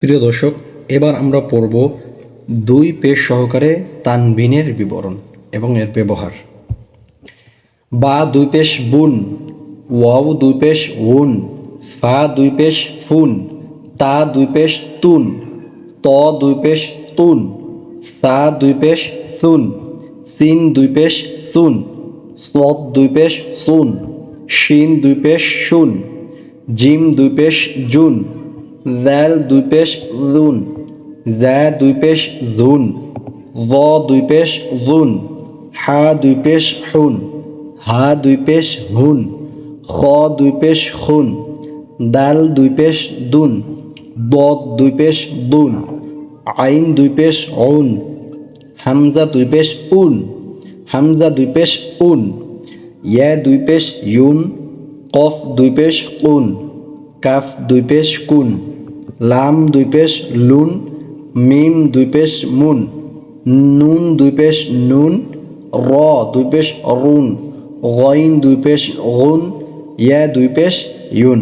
প্রিয় দর্শক, এবার আমরা পড়ব দুই পেশ সহকারে তানবিনের বিবরণ এবং এর ব্যবহার। বা দুই পেশ বুন, ওয়াও দুই পেশ উন, ফা দুই পেশ ফুন, তা দুই পেশ তুন, ত দুই পেশ তুন, সা দুই পেশ সুন, সিন দুই পেশ সুন, সদ দুই পেশ সুন, শিন দুই পেশ শুন, জিম দুই পেশ জুন, জ্যাল দুই পেশ জুন, জ্যা দুই পেশ জুন, য দুই পেশ জুন, হা দুই পেশ হুন, হা দুই পেশ হুন, খ দুই পেশ খুন, দাল দুই পেশ দুন, দদ দুই পেশ দুন, আইন দুই পেশ উন, হামজা দুই পেশ উন, হামজা দুই পেশ উন, ইয়া দুই পেশ ইউন, কফ দুই পেশ কুন, কাফ দুই পেশ কুন, লাম দুই পেশ লুন, মিম দুই পেশ মুন, নুন দুই পেশ নুন, র দুই পেশ রুন, গইন দুই পেশ গুন, ইয়া দুই পেশ ইউন।